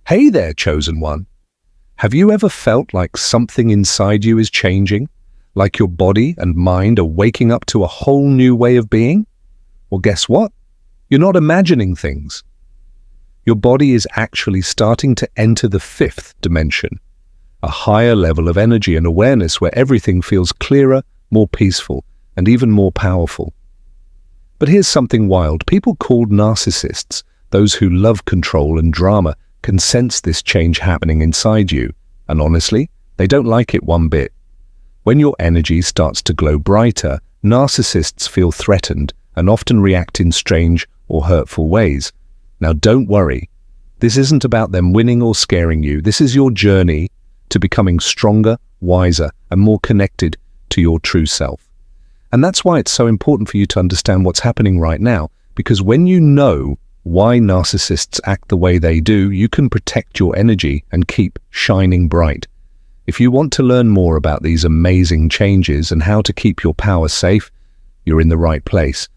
Hey there, chosen one. Have you ever felt like something inside you is changing? Like your body and mind are waking up to a whole new way of being? Well, guess what? You're not imagining things. Your body is actually starting to enter the fifth dimension, a higher level of energy and awareness where everything feels clearer, more peaceful, and even more powerful. But here's something wild. People called narcissists, those who love control and drama, can sense this change happening inside you. And honestly, they don't like it one bit. When your energy starts to glow brighter, narcissists feel threatened and often react in strange or hurtful ways. Now don't worry. This isn't about them winning or scaring you. This is your journey to becoming stronger, wiser, and more connected to your true self. And that's why it's so important for you to understand what's happening right now, because when you know why narcissists act the way they do, you can protect your energy and keep shining bright. If you want to learn more about these amazing changes and how to keep your power safe, you're in the right place.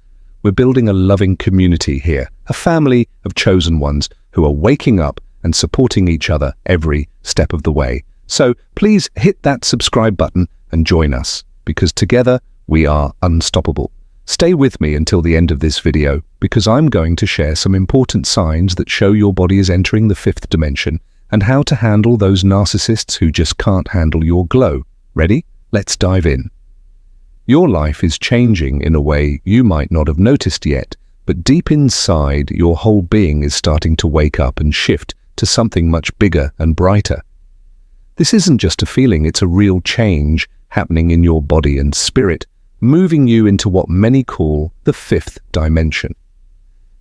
We're building a loving community here, a family of chosen ones who are waking up and supporting each other every step of the way. So please hit that subscribe button and join us, because together we are unstoppable. Stay with me until the end of this video, because I'm going to share some important signs that show your body is entering the fifth dimension and how to handle those narcissists who just can't handle your glow. Ready? Let's dive in. Your life is changing in a way you might not have noticed yet, but deep inside, your whole being is starting to wake up and shift to something much bigger and brighter. This isn't just a feeling, it's a real change happening in your body and spirit, moving you into what many call the fifth dimension.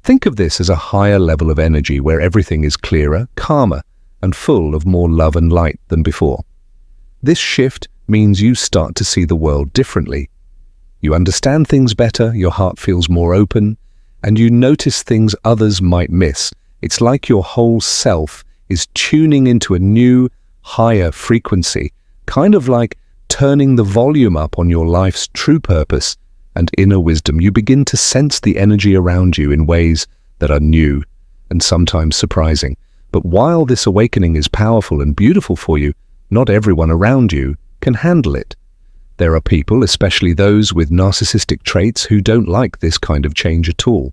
Think of this as a higher level of energy where everything is clearer, calmer, and full of more love and light than before. This shift means you start to see the world differently. You understand things better, your heart feels more open, and you notice things others might miss. It's like your whole self is tuning into a new, higher frequency, kind of like turning the volume up on your life's true purpose and inner wisdom. You begin to sense the energy around you in ways that are new and sometimes surprising. But while this awakening is powerful and beautiful for you, not everyone around you can handle it. There are people, especially those with narcissistic traits, who don't like this kind of change at all.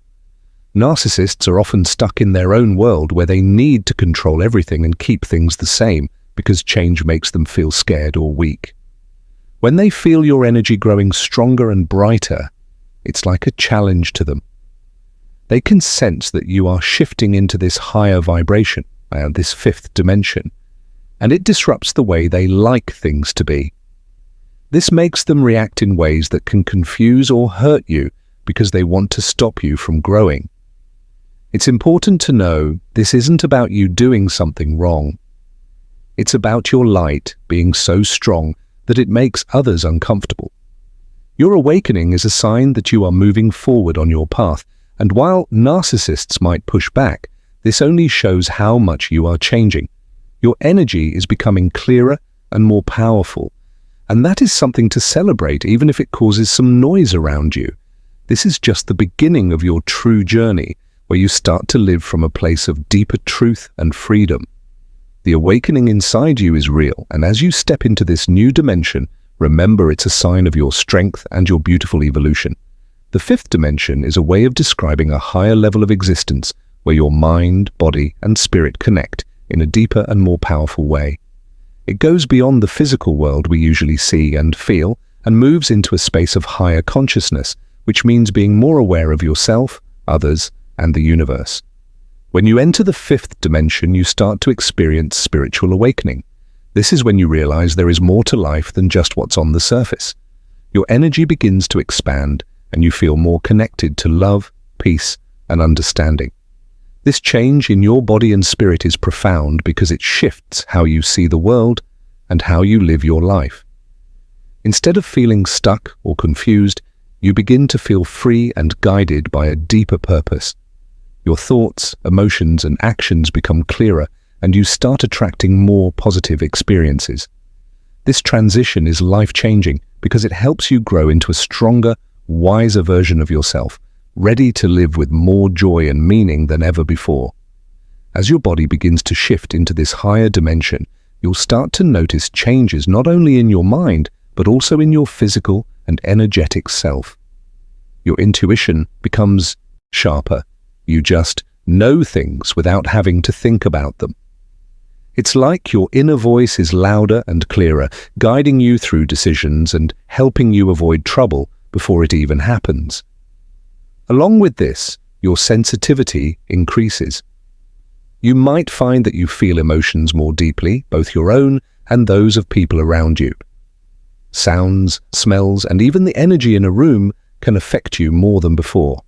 Narcissists are often stuck in their own world where they need to control everything and keep things the same because change makes them feel scared or weak. When they feel your energy growing stronger and brighter, it's like a challenge to them. They can sense that you are shifting into this higher vibration, this fifth dimension, and it disrupts the way they like things to be. This makes them react in ways that can confuse or hurt you because they want to stop you from growing. It's important to know this isn't about you doing something wrong. It's about your light being so strong that it makes others uncomfortable. Your awakening is a sign that you are moving forward on your path, and while narcissists might push back, this only shows how much you are changing. Your energy is becoming clearer and more powerful, and that is something to celebrate even if it causes some noise around you. This is just the beginning of your true journey, where you start to live from a place of deeper truth and freedom. The awakening inside you is real, and as you step into this new dimension, remember it's a sign of your strength and your beautiful evolution. The fifth dimension is a way of describing a higher level of existence where your mind, body, and spirit connect in a deeper and more powerful way. It goes beyond the physical world we usually see and feel and moves into a space of higher consciousness, which means being more aware of yourself, others, and the universe. When you enter the fifth dimension, you start to experience spiritual awakening. This is when you realize there is more to life than just what's on the surface. Your energy begins to expand, and you feel more connected to love, peace, and understanding. This change in your body and spirit is profound because it shifts how you see the world and how you live your life. Instead of feeling stuck or confused, you begin to feel free and guided by a deeper purpose. Your thoughts, emotions, and actions become clearer, and you start attracting more positive experiences. This transition is life-changing because it helps you grow into a stronger, wiser version of yourself, ready to live with more joy and meaning than ever before. As your body begins to shift into this higher dimension, you'll start to notice changes not only in your mind, but also in your physical and energetic self. Your intuition becomes sharper. You just know things without having to think about them. It's like your inner voice is louder and clearer, guiding you through decisions and helping you avoid trouble before it even happens. Along with this, your sensitivity increases. You might find that you feel emotions more deeply, both your own and those of people around you. Sounds, smells, and even the energy in a room can affect you more than before.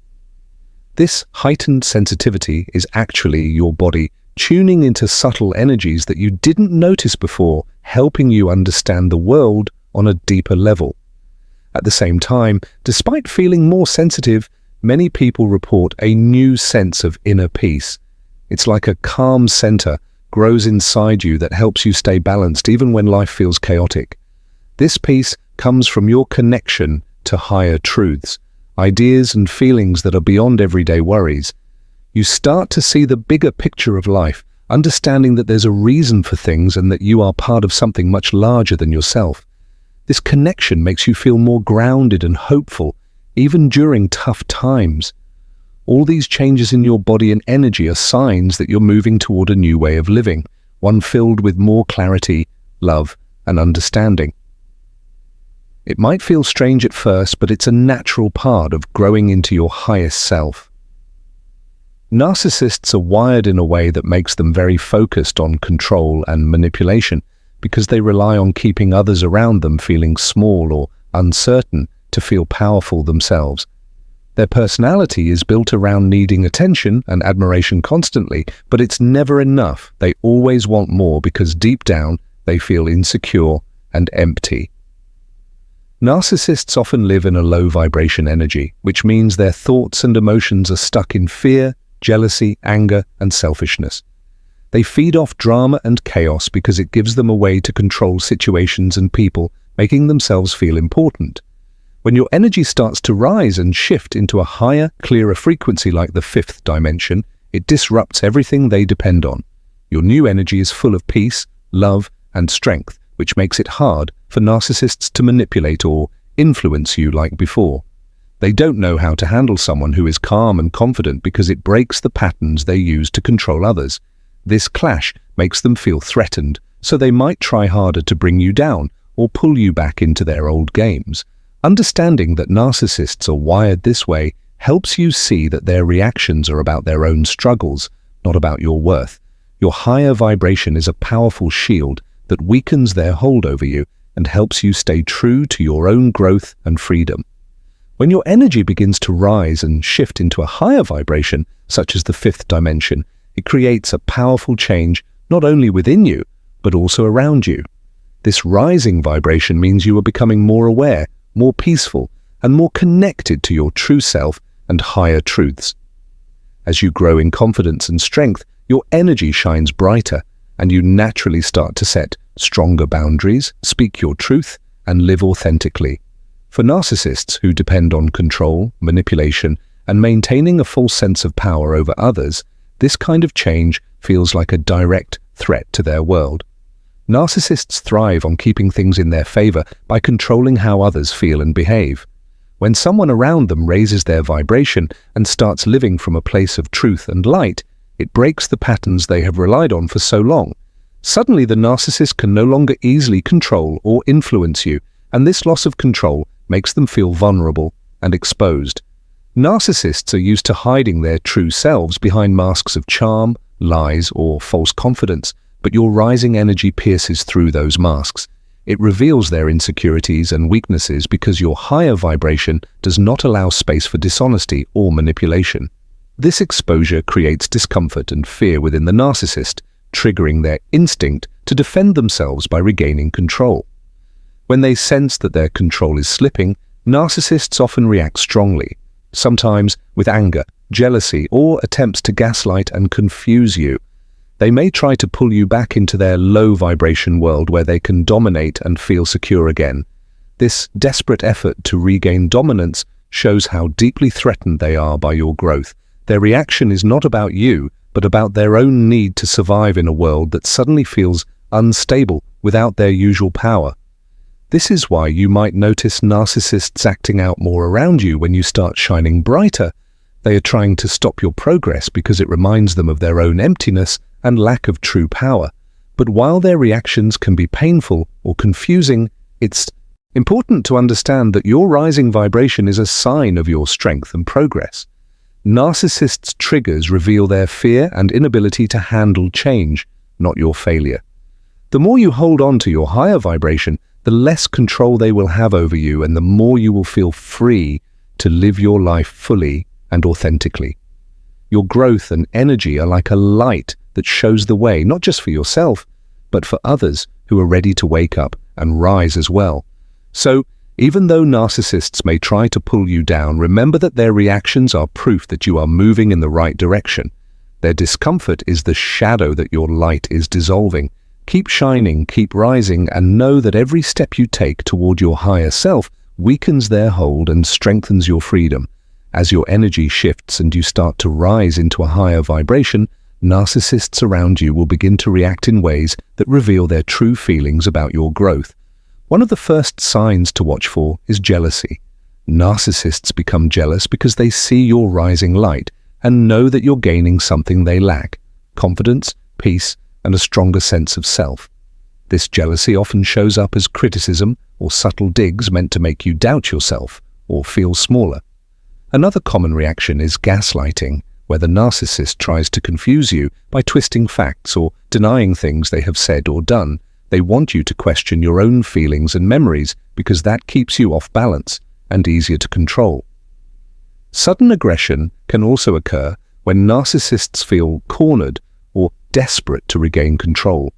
This heightened sensitivity is actually your body tuning into subtle energies that you didn't notice before, helping you understand the world on a deeper level. At the same time, despite feeling more sensitive, many people report a new sense of inner peace. It's like a calm center grows inside you that helps you stay balanced even when life feels chaotic. This peace comes from your connection to higher truths, ideas and feelings that are beyond everyday worries. You start to see the bigger picture of life, understanding that there's a reason for things and that you are part of something much larger than yourself. This connection makes you feel more grounded and hopeful, even during tough times. All these changes in your body and energy are signs that you're moving toward a new way of living, one filled with more clarity, love, and understanding. It might feel strange at first, but it's a natural part of growing into your highest self. Narcissists are wired in a way that makes them very focused on control and manipulation because they rely on keeping others around them feeling small or uncertain to feel powerful themselves. Their personality is built around needing attention and admiration constantly, but it's never enough. They always want more because deep down they feel insecure and empty. Narcissists often live in a low vibration energy, which means their thoughts and emotions are stuck in fear, jealousy, anger, and selfishness. They feed off drama and chaos because it gives them a way to control situations and people, making themselves feel important. When your energy starts to rise and shift into a higher, clearer frequency like the fifth dimension, it disrupts everything they depend on. Your new energy is full of peace, love, and strength, which makes it hard for narcissists to manipulate or influence you like before. They don't know how to handle someone who is calm and confident because it breaks the patterns they use to control others. This clash makes them feel threatened, so they might try harder to bring you down or pull you back into their old games. Understanding that narcissists are wired this way helps you see that their reactions are about their own struggles, not about your worth. Your higher vibration is a powerful shield that weakens their hold over you and helps you stay true to your own growth and freedom. When your energy begins to rise and shift into a higher vibration, such as the fifth dimension, it creates a powerful change not only within you, but also around you. This rising vibration means you are becoming more aware, more peaceful, and more connected to your true self and higher truths. As you grow in confidence and strength, your energy shines brighter, and you naturally start to set stronger boundaries, speak your truth, and live authentically. For narcissists who depend on control, manipulation, and maintaining a false sense of power over others, this kind of change feels like a direct threat to their world. Narcissists thrive on keeping things in their favor by controlling how others feel and behave. When someone around them raises their vibration and starts living from a place of truth and light, it breaks the patterns they have relied on for so long. Suddenly, the narcissist can no longer easily control or influence you, and this loss of control makes them feel vulnerable and exposed. Narcissists are used to hiding their true selves behind masks of charm, lies, or false confidence, but your rising energy pierces through those masks. It reveals their insecurities and weaknesses because your higher vibration does not allow space for dishonesty or manipulation. This exposure creates discomfort and fear within the narcissist, triggering their instinct to defend themselves by regaining control. When they sense that their control is slipping, narcissists often react strongly, sometimes with anger, jealousy, or attempts to gaslight and confuse you. They may try to pull you back into their low-vibration world where they can dominate and feel secure again. This desperate effort to regain dominance shows how deeply threatened they are by your growth. Their reaction is not about you, but about their own need to survive in a world that suddenly feels unstable without their usual power. This is why you might notice narcissists acting out more around you when you start shining brighter. They are trying to stop your progress because it reminds them of their own emptiness and lack of true power. But while their reactions can be painful or confusing, it's important to understand that your rising vibration is a sign of your strength and progress. Narcissists' triggers reveal their fear and inability to handle change, not your failure. The more you hold on to your higher vibration, the less control they will have over you, and the more you will feel free to live your life fully and authentically. Your growth and energy are like a light that shows the way, not just for yourself, but for others who are ready to wake up and rise as well. So, even though narcissists may try to pull you down, remember that their reactions are proof that you are moving in the right direction. Their discomfort is the shadow that your light is dissolving. Keep shining, keep rising, and know that every step you take toward your higher self weakens their hold and strengthens your freedom. As your energy shifts and you start to rise into a higher vibration, narcissists around you will begin to react in ways that reveal their true feelings about your growth. One of the first signs to watch for is jealousy. Narcissists become jealous because they see your rising light and know that you're gaining something they lack: confidence, peace, and a stronger sense of self. This jealousy often shows up as criticism or subtle digs meant to make you doubt yourself or feel smaller. Another common reaction is gaslighting, where the narcissist tries to confuse you by twisting facts or denying things they have said or done. They want you to question your own feelings and memories because that keeps you off balance and easier to control. Sudden aggression can also occur when narcissists feel cornered or desperate to regain control.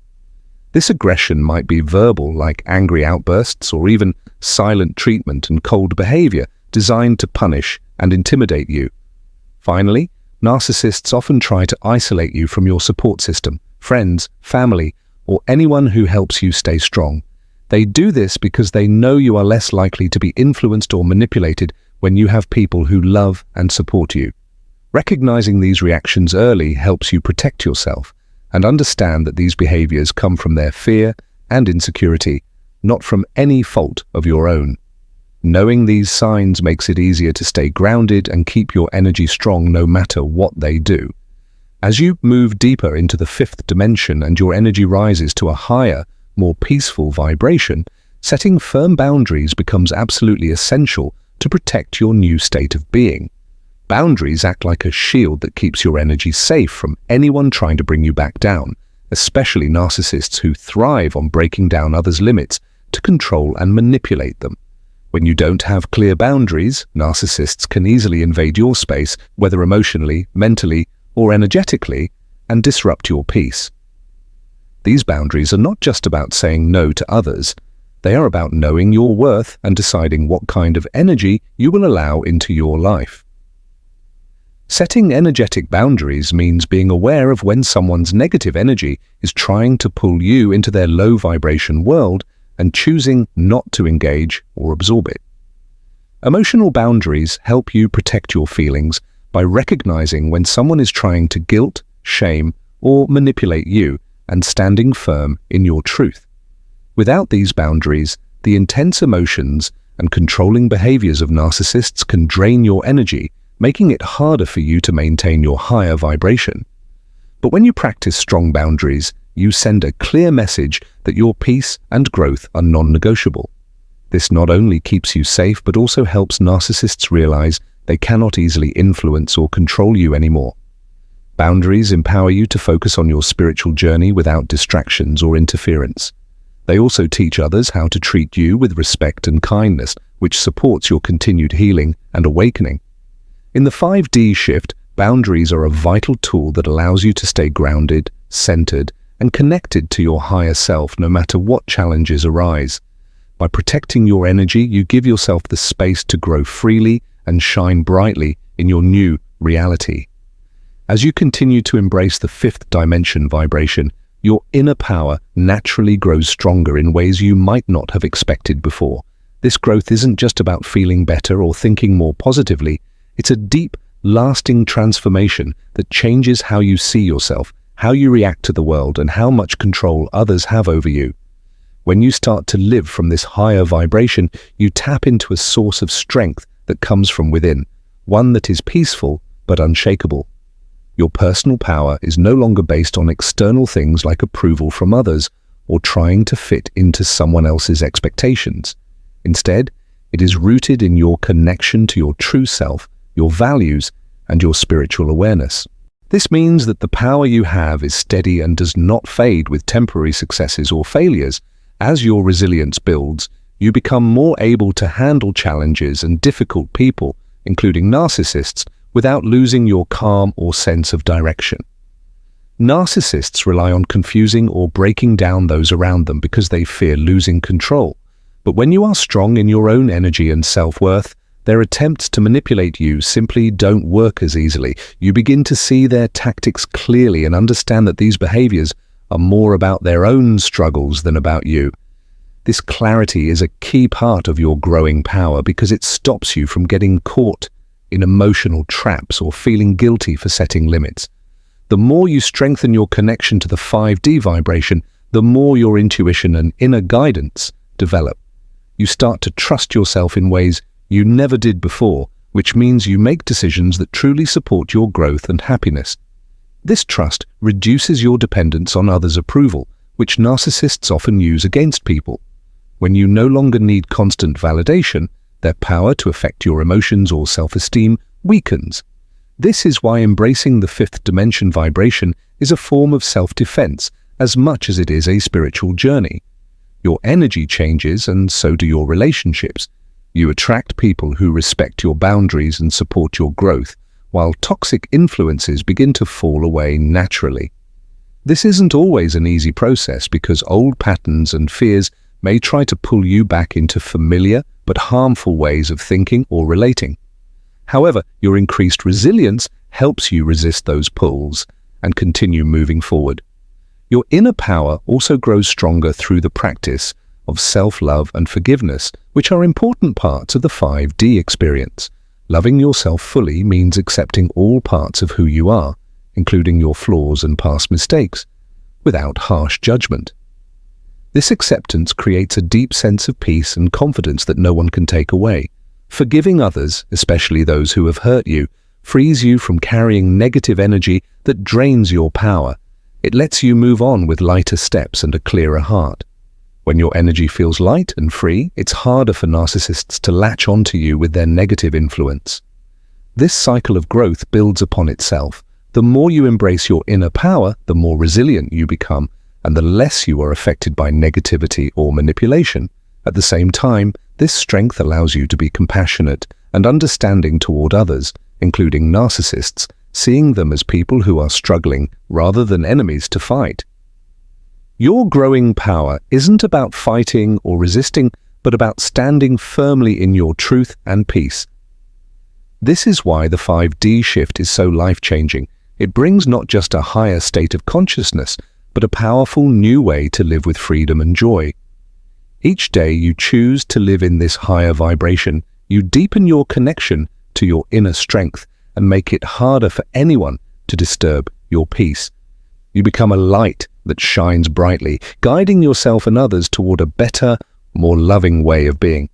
This aggression might be verbal, like angry outbursts, or even silent treatment and cold behavior designed to punish and intimidate you. Finally, narcissists often try to isolate you from your support system, friends, family, or anyone who helps you stay strong. They do this because they know you are less likely to be influenced or manipulated when you have people who love and support you. Recognizing these reactions early helps you protect yourself and understand that these behaviors come from their fear and insecurity, not from any fault of your own. Knowing these signs makes it easier to stay grounded and keep your energy strong no matter what they do. As you move deeper into the fifth dimension and your energy rises to a higher, more peaceful vibration, setting firm boundaries becomes absolutely essential to protect your new state of being. Boundaries act like a shield that keeps your energy safe from anyone trying to bring you back down, especially narcissists who thrive on breaking down others' limits to control and manipulate them. When you don't have clear boundaries, narcissists can easily invade your space, whether emotionally, mentally, or energetically, and disrupt your peace. These boundaries are not just about saying no to others. They are about knowing your worth and deciding what kind of energy you will allow into your life. Setting energetic boundaries means being aware of when someone's negative energy is trying to pull you into their low vibration world and choosing not to engage or absorb it. Emotional boundaries help you protect your feelings by recognizing when someone is trying to guilt, shame, or manipulate you and standing firm in your truth. Without these boundaries, the intense emotions and controlling behaviors of narcissists can drain your energy, making it harder for you to maintain your higher vibration. But when you practice strong boundaries, you send a clear message that your peace and growth are non-negotiable. This not only keeps you safe, but also helps narcissists realize they cannot easily influence or control you anymore. Boundaries empower you to focus on your spiritual journey without distractions or interference. They also teach others how to treat you with respect and kindness, which supports your continued healing and awakening. In the 5D shift, boundaries are a vital tool that allows you to stay grounded, centered, and connected to your higher self no matter what challenges arise. By protecting your energy, you give yourself the space to grow freely and shine brightly in your new reality. As you continue to embrace the fifth dimension vibration, your inner power naturally grows stronger in ways you might not have expected before. This growth isn't just about feeling better or thinking more positively. It's a deep, lasting transformation that changes how you see yourself, how you react to the world, and how much control others have over you. When you start to live from this higher vibration, you tap into a source of strength that comes from within, one that is peaceful but unshakable. Your personal power is no longer based on external things like approval from others or trying to fit into someone else's expectations. Instead, it is rooted in your connection to your true self, your values, and your spiritual awareness. This means that the power you have is steady and does not fade with temporary successes or failures. As your resilience builds, you become more able to handle challenges and difficult people, including narcissists, without losing your calm or sense of direction. Narcissists rely on confusing or breaking down those around them because they fear losing control. But when you are strong in your own energy and self-worth, their attempts to manipulate you simply don't work as easily. You begin to see their tactics clearly and understand that these behaviors are more about their own struggles than about you. This clarity is a key part of your growing power because it stops you from getting caught in emotional traps or feeling guilty for setting limits. The more you strengthen your connection to the 5D vibration, the more your intuition and inner guidance develop. You start to trust yourself in ways you never did before, which means you make decisions that truly support your growth and happiness. This trust reduces your dependence on others' approval, which narcissists often use against people. When you no longer need constant validation, their power to affect your emotions or self-esteem weakens. This is why embracing the fifth dimension vibration is a form of self-defense as much as it is a spiritual journey. Your energy changes and so do your relationships. You attract people who respect your boundaries and support your growth, while toxic influences begin to fall away naturally. This isn't always an easy process because old patterns and fears may try to pull you back into familiar but harmful ways of thinking or relating. However, your increased resilience helps you resist those pulls and continue moving forward. Your inner power also grows stronger through the practice of self-love and forgiveness, which are important parts of the 5D experience. Loving yourself fully means accepting all parts of who you are, including your flaws and past mistakes, without harsh judgment. This acceptance creates a deep sense of peace and confidence that no one can take away. Forgiving others, especially those who have hurt you, frees you from carrying negative energy that drains your power. It lets you move on with lighter steps and a clearer heart. When your energy feels light and free, it's harder for narcissists to latch onto you with their negative influence. This cycle of growth builds upon itself. The more you embrace your inner power, the more resilient you become, and the less you are affected by negativity or manipulation. At the same time, this strength allows you to be compassionate and understanding toward others, including narcissists, seeing them as people who are struggling rather than enemies to fight. Your growing power isn't about fighting or resisting, but about standing firmly in your truth and peace. This is why the 5D shift is so life-changing. It brings not just a higher state of consciousness, but a powerful new way to live with freedom and joy. Each day you choose to live in this higher vibration, you deepen your connection to your inner strength and make it harder for anyone to disturb your peace. You become a light that shines brightly, guiding yourself and others toward a better, more loving way of being.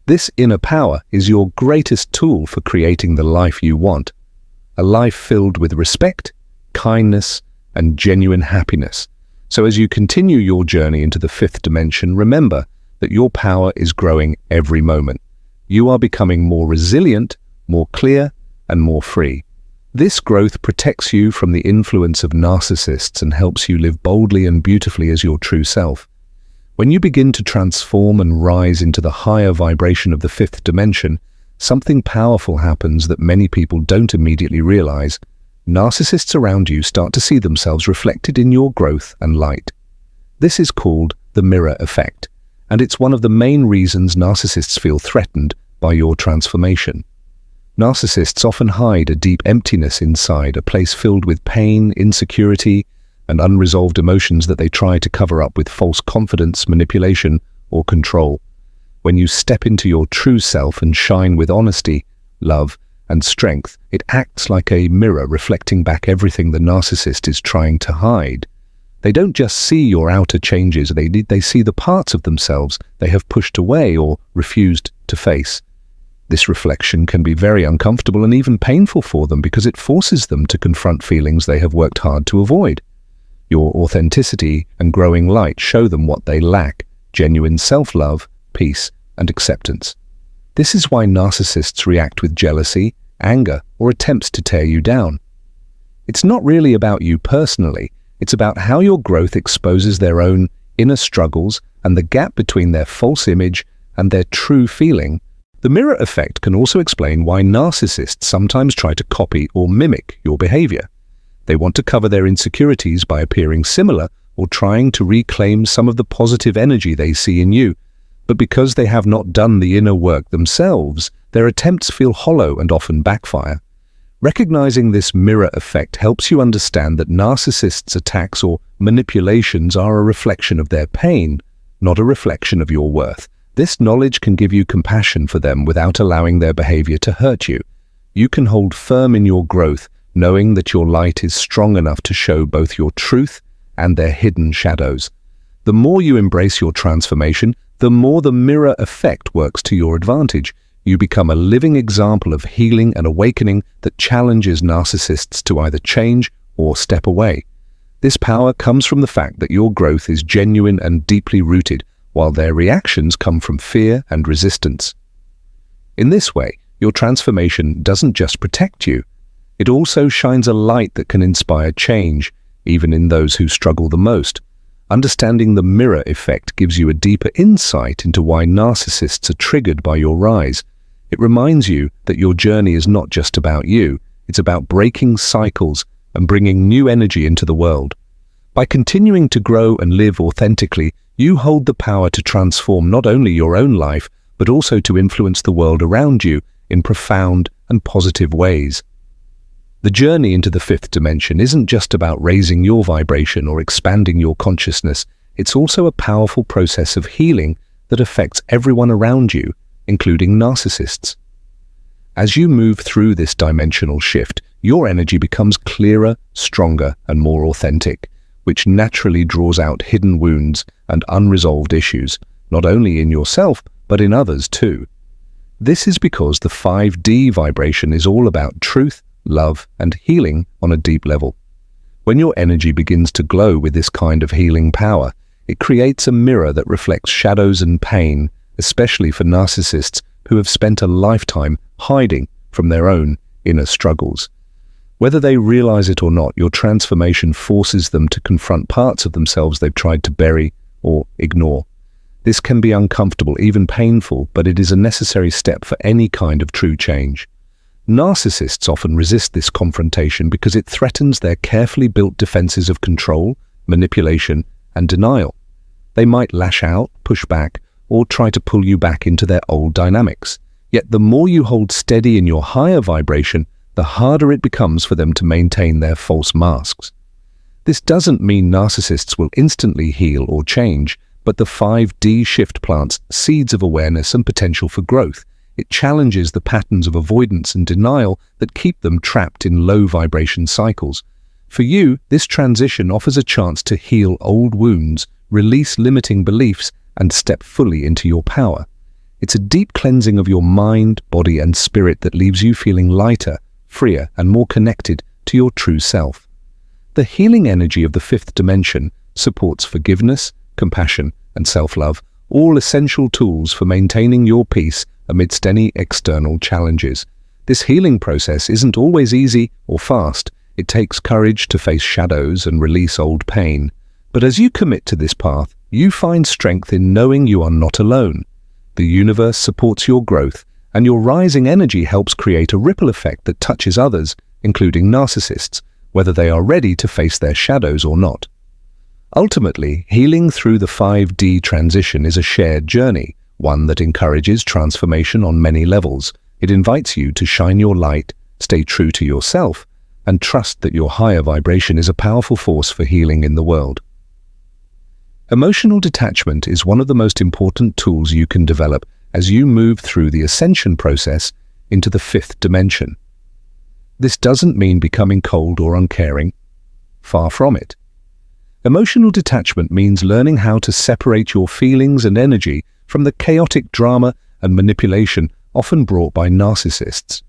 This inner power is your greatest tool for creating the life you want, a life filled with respect, kindness, and genuine happiness. So as you continue your journey into the fifth dimension, remember that your power is growing every moment. You are becoming more resilient, more clear, and more free. This growth protects you from the influence of narcissists and helps you live boldly and beautifully as your true self. When you begin to transform and rise into the higher vibration of the fifth dimension, something powerful happens that many people don't immediately realize. Narcissists around you start to see themselves reflected in your growth and light. This is called the mirror effect, and it's one of the main reasons narcissists feel threatened by your transformation. Narcissists often hide a deep emptiness inside, a place filled with pain, insecurity, and unresolved emotions that they try to cover up with false confidence, manipulation, or control. When you step into your true self and shine with honesty, love, and strength, it acts like a mirror reflecting back everything the narcissist is trying to hide. They don't just see your outer changes, they see the parts of themselves they have pushed away or refused to face. This reflection can be very uncomfortable and even painful for them because it forces them to confront feelings they have worked hard to avoid. Your authenticity and growing light show them what they lack: genuine self-love, peace, and acceptance. This is why narcissists react with jealousy, anger, or attempts to tear you down. It's not really about you personally, it's about how your growth exposes their own inner struggles and the gap between their false image and their true feeling. The mirror effect can also explain why narcissists sometimes try to copy or mimic your behavior. They want to cover their insecurities by appearing similar or trying to reclaim some of the positive energy they see in you. But because they have not done the inner work themselves, their attempts feel hollow and often backfire. Recognizing this mirror effect helps you understand that narcissists' attacks or manipulations are a reflection of their pain, not a reflection of your worth. This knowledge can give you compassion for them without allowing their behavior to hurt you. You can hold firm in your growth, knowing that your light is strong enough to show both your truth and their hidden shadows. The more you embrace your transformation, the more the mirror effect works to your advantage. You become a living example of healing and awakening that challenges narcissists to either change or step away. This power comes from the fact that your growth is genuine and deeply rooted, while their reactions come from fear and resistance. In this way, your transformation doesn't just protect you, it also shines a light that can inspire change, even in those who struggle the most. Understanding the mirror effect gives you a deeper insight into why narcissists are triggered by your rise. It reminds you that your journey is not just about you, it's about breaking cycles and bringing new energy into the world. By continuing to grow and live authentically, you hold the power to transform not only your own life, but also to influence the world around you in profound and positive ways. The journey into the fifth dimension isn't just about raising your vibration or expanding your consciousness, it's also a powerful process of healing that affects everyone around you, including narcissists. As you move through this dimensional shift, your energy becomes clearer, stronger, and more authentic, which naturally draws out hidden wounds and unresolved issues, not only in yourself, but in others too. This is because the 5D vibration is all about truth, love, and healing on a deep level. When your energy begins to glow with this kind of healing power, it creates a mirror that reflects shadows and pain, especially for narcissists who have spent a lifetime hiding from their own inner struggles. Whether they realize it or not, your transformation forces them to confront parts of themselves they've tried to bury or ignore. This can be uncomfortable, even painful, but it is a necessary step for any kind of true change. Narcissists often resist this confrontation because it threatens their carefully built defenses of control, manipulation, and denial. They might lash out, push back, or try to pull you back into their old dynamics. Yet the more you hold steady in your higher vibration, the harder it becomes for them to maintain their false masks. This doesn't mean narcissists will instantly heal or change, but the 5D shift plants seeds of awareness and potential for growth. It challenges the patterns of avoidance and denial that keep them trapped in low-vibration cycles. For you, this transition offers a chance to heal old wounds, release limiting beliefs, and step fully into your power. It's a deep cleansing of your mind, body, and spirit that leaves you feeling lighter, freer, and more connected to your true self. The healing energy of the fifth dimension supports forgiveness, compassion, and self-love, all essential tools for maintaining your peace amidst any external challenges. This healing process isn't always easy or fast. It takes courage to face shadows and release old pain. But as you commit to this path, you find strength in knowing you are not alone. The universe supports your growth, and your rising energy helps create a ripple effect that touches others, including narcissists, whether they are ready to face their shadows or not. Ultimately, healing through the 5D transition is a shared journey, one that encourages transformation on many levels. It invites you to shine your light, stay true to yourself, and trust that your higher vibration is a powerful force for healing in the world. Emotional detachment is one of the most important tools you can develop as you move through the ascension process into the fifth dimension. This doesn't mean becoming cold or uncaring. Far from it. Emotional detachment means learning how to separate your feelings and energy from the chaotic drama and manipulation often brought by narcissists.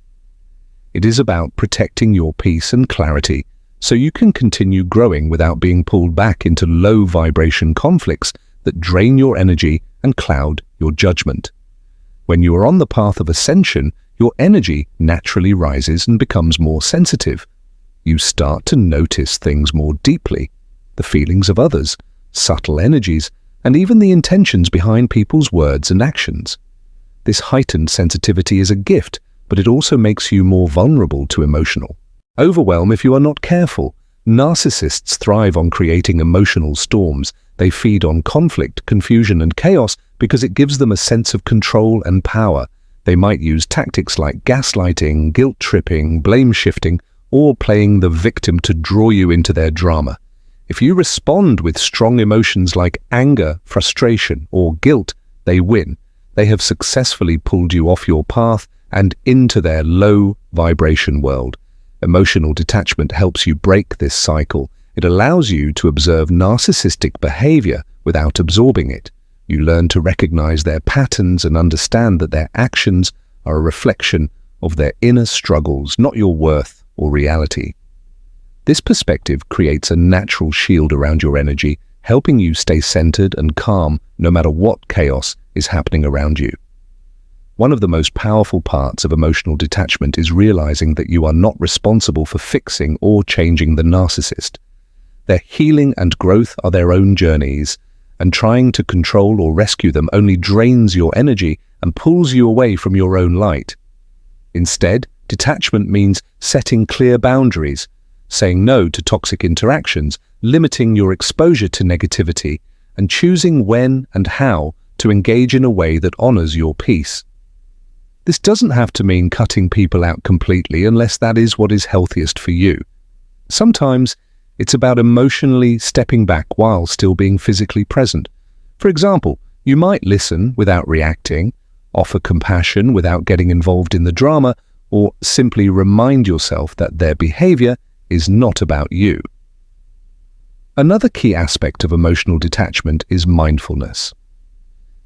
It is about protecting your peace and clarity so you can continue growing without being pulled back into low-vibration conflicts that drain your energy and cloud your judgment. When you are on the path of ascension, your energy naturally rises and becomes more sensitive. You start to notice things more deeply, the feelings of others, subtle energies, and even the intentions behind people's words and actions. This heightened sensitivity is a gift, but it also makes you more vulnerable to emotional overwhelm if you are not careful. Narcissists thrive on creating emotional storms. They feed on conflict, confusion, and chaos because it gives them a sense of control and power. They might use tactics like gaslighting, guilt-tripping, blame-shifting, or playing the victim to draw you into their drama. If you respond with strong emotions like anger, frustration, or guilt, they win. They have successfully pulled you off your path and into their low-vibration world. Emotional detachment helps you break this cycle. It allows you to observe narcissistic behavior without absorbing it. You learn to recognize their patterns and understand that their actions are a reflection of their inner struggles, not your worth or reality. This perspective creates a natural shield around your energy, helping you stay centered and calm no matter what chaos is happening around you. One of the most powerful parts of emotional detachment is realizing that you are not responsible for fixing or changing the narcissist. Their healing and growth are their own journeys, and trying to control or rescue them only drains your energy and pulls you away from your own light. Instead, detachment means setting clear boundaries, saying no to toxic interactions, limiting your exposure to negativity, and choosing when and how to engage in a way that honors your peace. This doesn't have to mean cutting people out completely unless that is what is healthiest for you. Sometimes it's about emotionally stepping back while still being physically present. For example, you might listen without reacting, offer compassion without getting involved in the drama, or simply remind yourself that their behavior is not about you. Another key aspect of emotional detachment is mindfulness.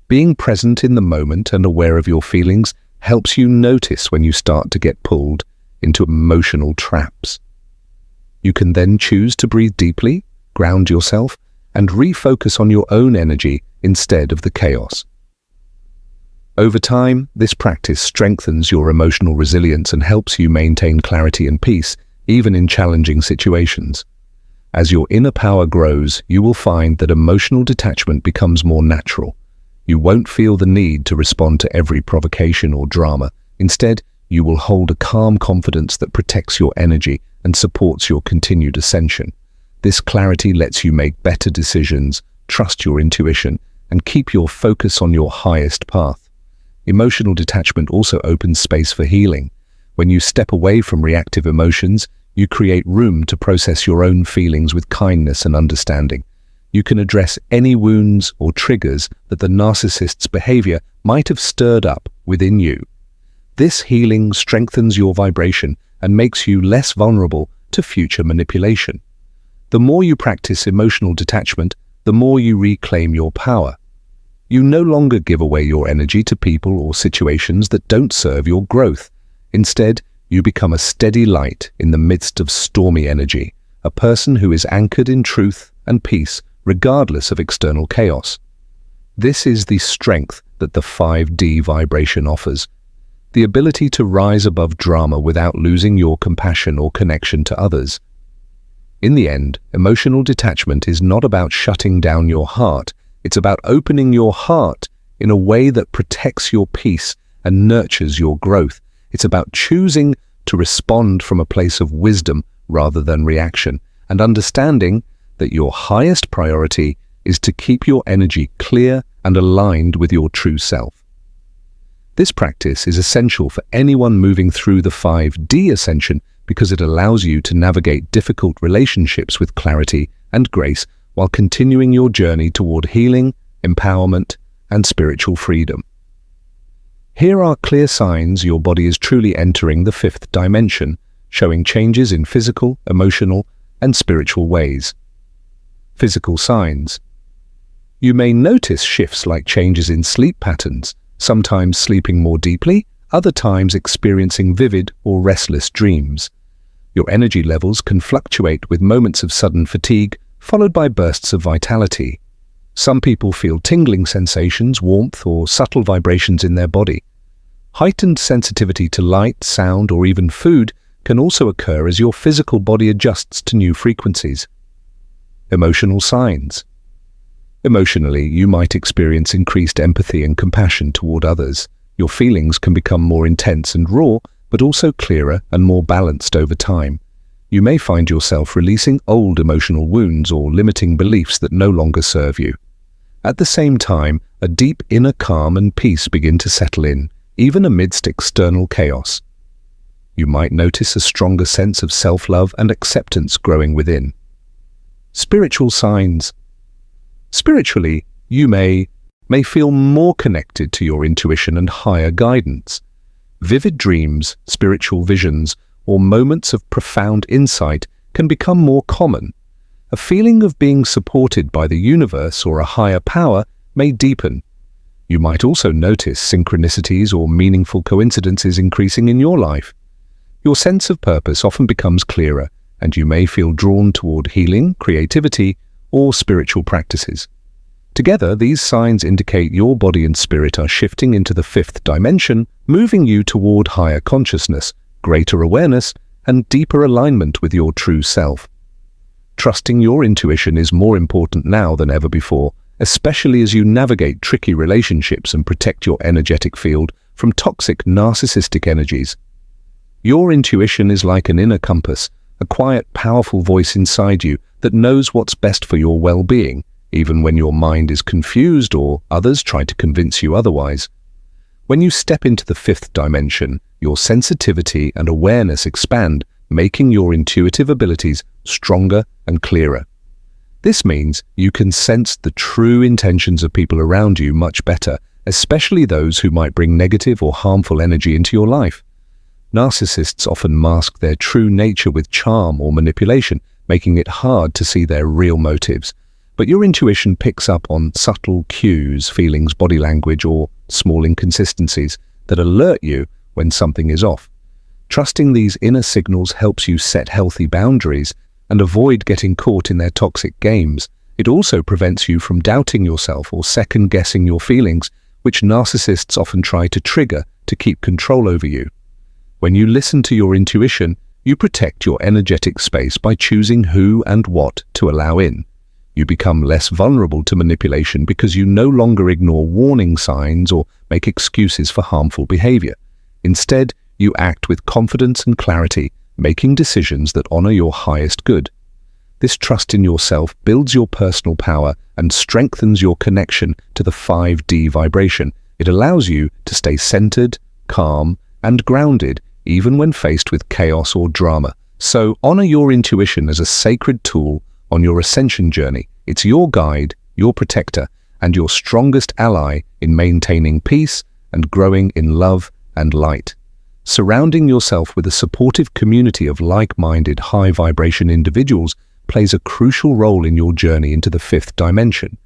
Being present in the moment and aware of your feelings helps you notice when you start to get pulled into emotional traps. You can then choose to breathe deeply, ground yourself, and refocus on your own energy instead of the chaos. Over time, this practice strengthens your emotional resilience and helps you maintain clarity and peace, even in challenging situations. As your inner power grows, you will find that emotional detachment becomes more natural. You won't feel the need to respond to every provocation or drama. Instead, you will hold a calm confidence that protects your energy and supports your continued ascension. This clarity lets you make better decisions, trust your intuition, and keep your focus on your highest path. Emotional detachment also opens space for healing. When you step away from reactive emotions, you create room to process your own feelings with kindness and understanding. You can address any wounds or triggers that the narcissist's behavior might have stirred up within you. This healing strengthens your vibration and makes you less vulnerable to future manipulation. The more you practice emotional detachment, the more you reclaim your power. You no longer give away your energy to people or situations that don't serve your growth. Instead, you become a steady light in the midst of stormy energy, a person who is anchored in truth and peace regardless of external chaos. This is the strength that the 5D vibration offers, the ability to rise above drama without losing your compassion or connection to others. In the end, emotional detachment is not about shutting down your heart. It's about opening your heart in a way that protects your peace and nurtures your growth. It's about choosing to respond from a place of wisdom rather than reaction, and understanding that your highest priority is to keep your energy clear and aligned with your true self. This practice is essential for anyone moving through the 5D ascension because it allows you to navigate difficult relationships with clarity and grace while continuing your journey toward healing, empowerment, and spiritual freedom. Here are clear signs your body is truly entering the 5th dimension. showing changes in physical, emotional, and spiritual ways. Physical signs. You may notice shifts like changes in sleep patterns, sometimes sleeping more deeply, other times experiencing vivid or restless dreams. Your energy levels can fluctuate with moments of sudden fatigue, followed by bursts of vitality. Some people feel tingling sensations, warmth, or subtle vibrations in their body. Heightened sensitivity to light, sound, or even food can also occur as your physical body adjusts to new frequencies. Emotional signs. Emotionally, you might experience increased empathy and compassion toward others. Your feelings can become more intense and raw, but also clearer and more balanced over time. You may find yourself releasing old emotional wounds or limiting beliefs that no longer serve you. At the same time, a deep inner calm and peace begin to settle in, even amidst external chaos. You might notice a stronger sense of self-love and acceptance growing within. Spiritual signs. Spiritually, you may feel more connected to your intuition and higher guidance. Vivid dreams, spiritual visions, or moments of profound insight can become more common. A feeling of being supported by the universe or a higher power may deepen. You might also notice synchronicities or meaningful coincidences increasing in your life. Your sense of purpose often becomes clearer, and you may feel drawn toward healing, creativity, or spiritual practices. Together, these signs indicate your body and spirit are shifting into the fifth dimension, moving you toward higher consciousness, greater awareness, and deeper alignment with your true self. Trusting your intuition is more important now than ever before, especially as you navigate tricky relationships and protect your energetic field from toxic narcissistic energies. Your intuition is like an inner compass, a quiet, powerful voice inside you that knows what's best for your well-being, even when your mind is confused or others try to convince you otherwise. When you step into the fifth dimension, your sensitivity and awareness expand, making your intuitive abilities stronger and clearer. This means you can sense the true intentions of people around you much better, especially those who might bring negative or harmful energy into your life. Narcissists often mask their true nature with charm or manipulation, making it hard to see their real motives. But your intuition picks up on subtle cues, feelings, body language, or small inconsistencies that alert you when something is off. Trusting these inner signals helps you set healthy boundaries and avoid getting caught in their toxic games. It also prevents you from doubting yourself or second-guessing your feelings, which narcissists often try to trigger to keep control over you. When you listen to your intuition, you protect your energetic space by choosing who and what to allow in. You become less vulnerable to manipulation because you no longer ignore warning signs or make excuses for harmful behavior. Instead, you act with confidence and clarity, making decisions that honor your highest good. This trust in yourself builds your personal power and strengthens your connection to the 5D vibration. It allows you to stay centered, calm, and grounded even when faced with chaos or drama. So honor your intuition as a sacred tool on your ascension journey. It's your guide, your protector, and your strongest ally in maintaining peace and growing in love and light. Surrounding yourself with a supportive community of like-minded, high-vibration individuals plays a crucial role in your journey into the fifth dimension.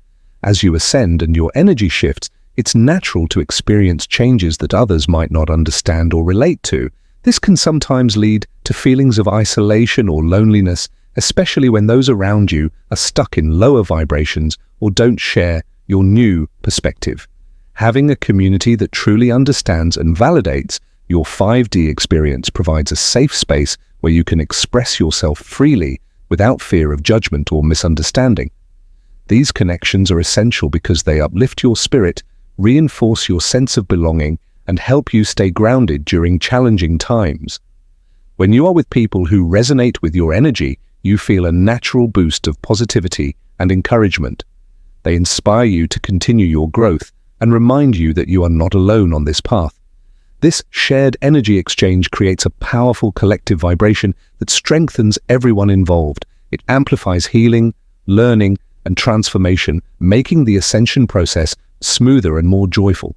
As you ascend and your energy shifts, it's natural to experience changes that others might not understand or relate to. This can sometimes lead to feelings of isolation or loneliness, especially when those around you are stuck in lower vibrations or don't share your new perspective. Having a community that truly understands and validates your 5D experience provides a safe space where you can express yourself freely without fear of judgment or misunderstanding. These connections are essential because they uplift your spirit, reinforce your sense of belonging, and help you stay grounded during challenging times. When you are with people who resonate with your energy, you feel a natural boost of positivity and encouragement. They inspire you to continue your growth and remind you that you are not alone on this path. This shared energy exchange creates a powerful collective vibration that strengthens everyone involved. It amplifies healing, learning, and transformation, making the ascension process smoother and more joyful.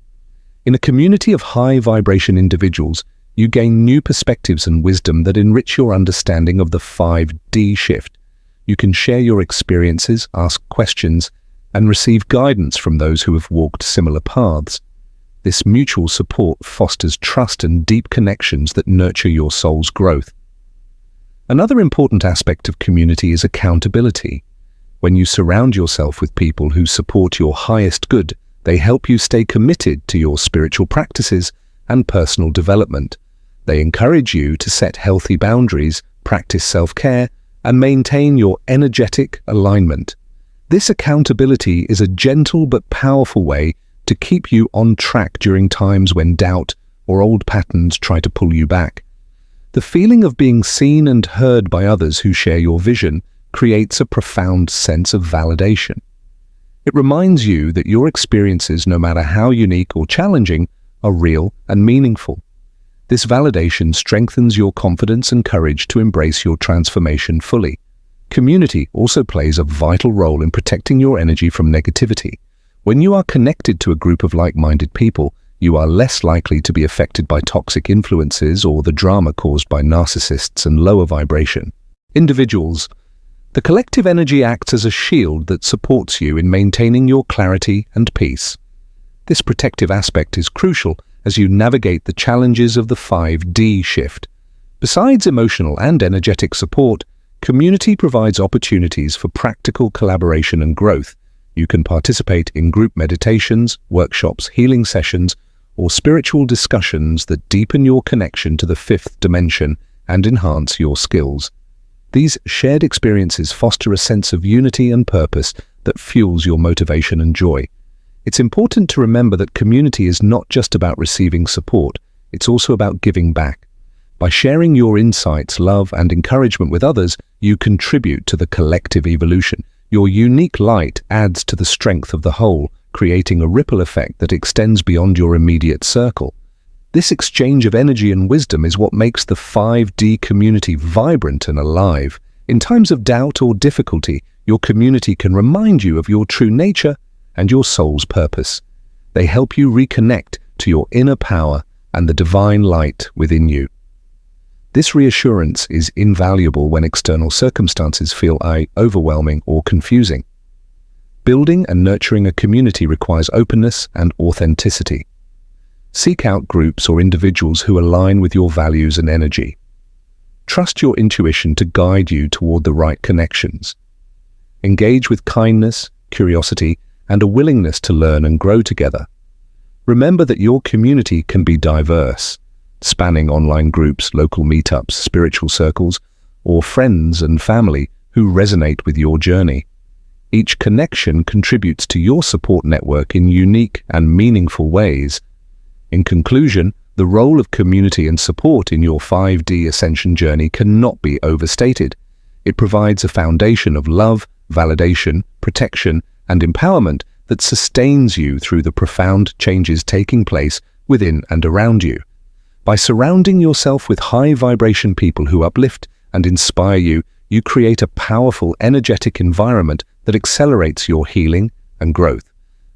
In a community of high-vibration individuals, You gain new perspectives and wisdom that enrich your understanding of the 5D shift. You can share your experiences, ask questions, and receive guidance from those who have walked similar paths. This mutual support fosters trust and deep connections that nurture your soul's growth. Another important aspect of community is accountability. When you surround yourself with people who support your highest good, they help you stay committed to your spiritual practices and personal development. They encourage you to set healthy boundaries, practice self-care, and maintain your energetic alignment. This accountability is a gentle but powerful way to keep you on track during times when doubt or old patterns try to pull you back. The feeling of being seen and heard by others who share your vision creates a profound sense of validation. It reminds you that your experiences, no matter how unique or challenging, are real and meaningful. This validation strengthens your confidence and courage to embrace your transformation fully. Community also plays a vital role in protecting your energy from negativity. When you are connected to a group of like-minded people, you are less likely to be affected by toxic influences or the drama caused by narcissists and lower vibration individuals. The collective energy acts as a shield that supports you in maintaining your clarity and peace. This protective aspect is crucial as you navigate the challenges of the 5D shift. Besides emotional and energetic support, community provides opportunities for practical collaboration and growth. You can participate in group meditations, workshops, healing sessions, or spiritual discussions that deepen your connection to the fifth dimension and enhance your skills. These shared experiences foster a sense of unity and purpose that fuels your motivation and joy. It's important to remember that community is not just about receiving support, it's also about giving back. By sharing your insights, love, and encouragement with others, you contribute to the collective evolution. Your unique light adds to the strength of the whole, creating a ripple effect that extends beyond your immediate circle. This exchange of energy and wisdom is what makes the 5D community vibrant and alive. In times of doubt or difficulty, your community can remind you of your true nature and your soul's purpose. They help you reconnect to your inner power and the divine light within you. This reassurance is invaluable when external circumstances feel overwhelming or confusing. Building and nurturing a community requires openness and authenticity. Seek out groups or individuals who align with your values and energy. Trust your intuition to guide you toward the right connections. Engage with kindness, curiosity, and a willingness to learn and grow together. Remember that your community can be diverse, spanning online groups, local meetups, spiritual circles, or friends and family who resonate with your journey. Each connection contributes to your support network in unique and meaningful ways. In conclusion, the role of community and support in your 5D ascension journey cannot be overstated. It provides a foundation of love, validation, protection, and empowerment that sustains you through the profound changes taking place within and around you. By surrounding yourself with high-vibration people who uplift and inspire you, you create a powerful, energetic environment that accelerates your healing and growth.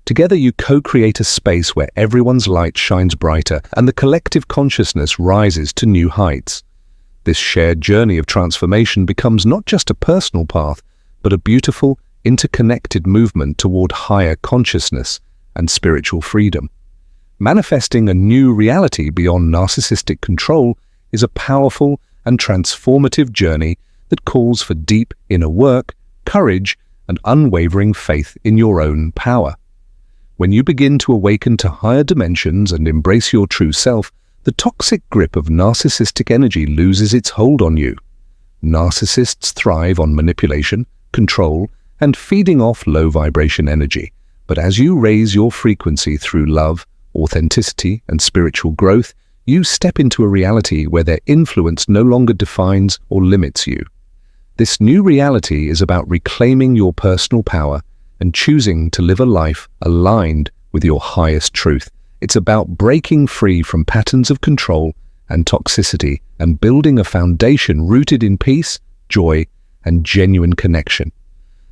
Together you co-create a space where everyone's light shines brighter and the collective consciousness rises to new heights. This shared journey of transformation becomes not just a personal path, but a beautiful, interconnected movement toward higher consciousness and spiritual freedom. Manifesting a new reality beyond narcissistic control is a powerful and transformative journey that calls for deep inner work, courage, and unwavering faith in your own power. When you begin to awaken to higher dimensions and embrace your true self, the toxic grip of narcissistic energy loses its hold on you. Narcissists thrive on manipulation, control, and feeding off low-vibration energy. But as you raise your frequency through love, authenticity, and spiritual growth, you step into a reality where their influence no longer defines or limits you. This new reality is about reclaiming your personal power and choosing to live a life aligned with your highest truth. It's about breaking free from patterns of control and toxicity and building a foundation rooted in peace, joy, and genuine connection.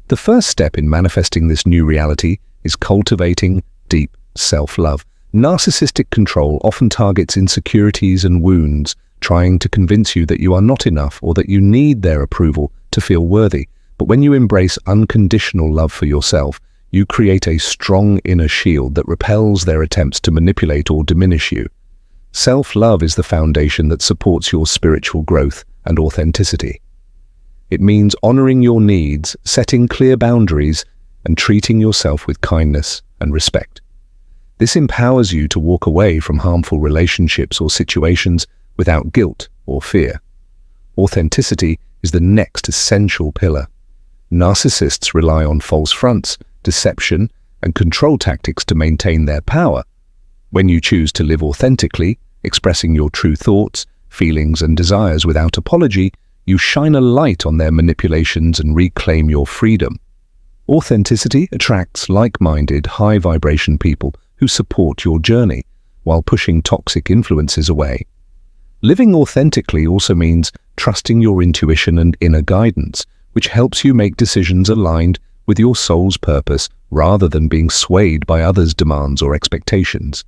The first step in manifesting this new reality is cultivating deep self-love. Narcissistic control often targets insecurities and wounds, trying to convince you that you are not enough or that you need their approval to feel worthy. But when you embrace unconditional love for yourself, you create a strong inner shield that repels their attempts to manipulate or diminish you. Self-love is the foundation that supports your spiritual growth and authenticity. It means honoring your needs, setting clear boundaries, and treating yourself with kindness and respect. This empowers you to walk away from harmful relationships or situations without guilt or fear. Authenticity is the next essential pillar. Narcissists rely on false fronts, deception, and control tactics to maintain their power. When you choose to live authentically, expressing your true thoughts, feelings, and desires without apology, you shine a light on their manipulations and reclaim your freedom. Authenticity attracts like-minded, high-vibration people who support your journey, while pushing toxic influences away. Living authentically also means trusting your intuition and inner guidance, which helps you make decisions aligned with your soul's purpose rather than being swayed by others' demands or expectations.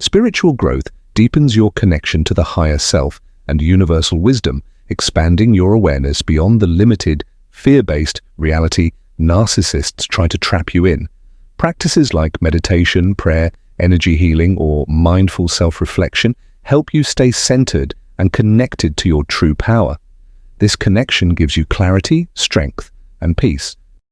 Spiritual growth deepens your connection to the higher self and universal wisdom, expanding your awareness beyond the limited, fear-based reality narcissists try to trap you in. Practices like meditation, prayer, energy healing, or mindful self-reflection help you stay centered and connected to your true power. This connection gives you clarity, strength, and peace,